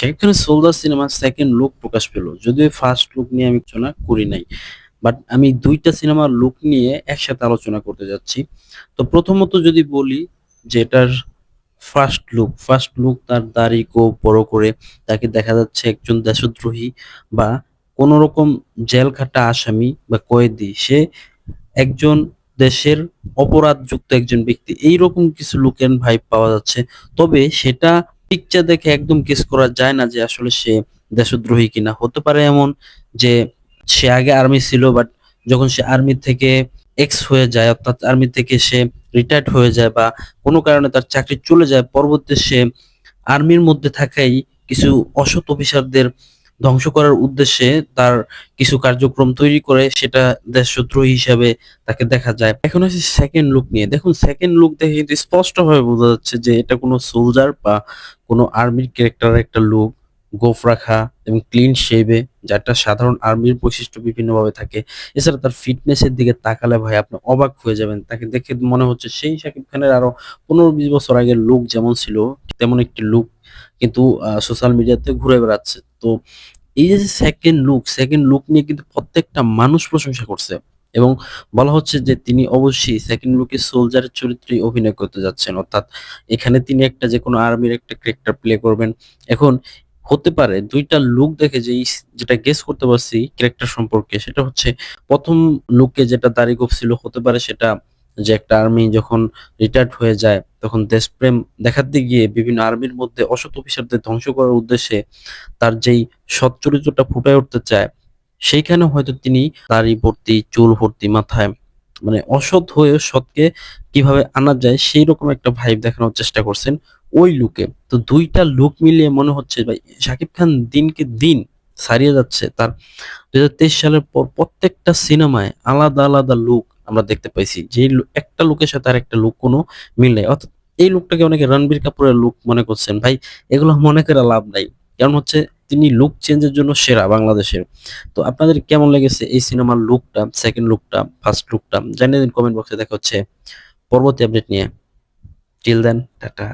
সেখানে সোলজার সিনেমার second look প্রকাশ পেল। যদিও ফার্স্ট লুক নিয়ে আমি আলোচনা করি নাই। বাট আমি ২ টা সিনেমার লুক নিয়ে একসাথে আলোচনা করতে যাচ্ছি। তো প্রথমত যদি বলি যে এটার ফার্স্ট লুক তার দাড়ি গোঁফ বড় করে তাকে দেখা যাচ্ছে একজন দেশদ্রোহী বা কোনো রকম জেল খাটা আসামি বা কয়েদি। সে একজন দেশের অপরাধযুক্ত একজন ব্যক্তি। এইরকম কিছু লুক এন্ড ভাইব পাওয়া যাচ্ছে। তবে সেটা পিকচার দেখে একদম গেস করা যায় না যে আসলে সে দেশদ্রোহী কিনা। হতে পারে এমন যে সে আগে আর্মি ছিল বাট যখন সে আর্মি থেকে এক্স হয়ে যায় অর্থাৎ আর্মি থেকে সে রিটায়ার্ড হয়ে যায় বা কোনো কারণে তার চাকরি চলে যায়, পরবর্তীতে সে আর্মির মধ্যে থাকাই কিছু অসৎ অফিসারদের ধ্বংস করার উদ্দেশ্যে তার কিছু কার্যক্রম তৈরি করে সেটা দেশদ্রোহী হিসাবে তাকে দেখা যায়। এখন আসি সেকেন্ড লুক নিয়ে। দেখুন সেকেন্ড লুক দেখে কিন্তু স্পষ্টভাবে বোঝা যাচ্ছে যে এটা কোনো সোলজার বা কোনো আর্মির ক্যারেক্টারের একটা লুক। গোঁফ রাখা এবং ক্লিন শেভে, যা একটা সাধারণ আর্মির বৈশিষ্ট্য বিভিন্নভাবে থাকে। এছাড়া তার ফিটনেসের দিকে তাকালে ভাই আপনি অবাক হয়ে যাবেন। তাকে দেখে মনে হচ্ছে সেই শাকিব খানের আরো ১৫-২০ বছর আগের লুক যেমন ছিল তেমন একটি লুক কিন্তু সোশ্যাল মিডিয়াতে ঘুরে বেড়াচ্ছে। তো এই যে সেকেন্ড লুক নিয়ে কিন্তু প্রত্যেকটা মানুষ প্রশংসা করছে এবং বলা হচ্ছে যে তিনি অবশ্যই সেকেন্ড লুকে সোলজারের চরিত্রেই অভিনয় করতে যাচ্ছেন। অর্থাৎ এখানে তিনি একটা যেকোনো আর্মির একটা ক্যারেক্টার প্লে করবেন। এখন হতে পারে ২ টা লুক দেখে যেটা গেস করতে পারছি ক্যারেক্টার সম্পর্কে সেটা হচ্ছে ১ম লুকে যেটা দাড়ি গোঁফ ছিল হতে পারে সেটা যে একটা আর্মি যখন রিটায়ার্ড হয়ে যায় তখন দেশপ্রেম দেখাতে গিয়ে বিভিন্ন আর্মির মধ্যে অসৎ অফিসারদের ধ্বংস করার উদ্দেশ্যে তার যেই সৎ চরিত্রটা ফুটায় উঠতে চায়, সেইখানে হয়তো তিনি দাড়ি ভর্তি, চুল ভর্তি মাথায় মানে অসৎ হয়েও সৎকে কিভাবে আনা যায় সেইরকম একটা ভাইব দেখানোর চেষ্টা করছেন ওই লুকে। তো ২ টা লুক মিলিয়ে মনে হচ্ছে ভাই শাকিব খান দিনকে দিন ছাড়িয়ে যাচ্ছে। তার ২০২৩ সালের পর প্রত্যেকটা সিনেমায় আলাদা লুক আমরা দেখতে পাইছি। যেই একটা লুকের সাথে আরেকটা লুক কোনো মিল নাই। অর্থাৎ এই লুকটাকে অনেকে রণবীর কাপুরের লুক মনে করছেন। ভাই এগুলো মনে করে লাভ নাই। কারণ হচ্ছে তিনি লুক চেঞ্জের জন্য সেরা বাংলাদেশের। তো আপনাদের কেমন লেগেছে এই সিনেমার লুকটা, সেকেন্ড লুকটা, ফার্স্ট লুকটা? জানিয়ে দিন কমেন্ট বক্সে। দেখা হচ্ছে পরবর্তী আপডেট নিয়ে। Till then tata.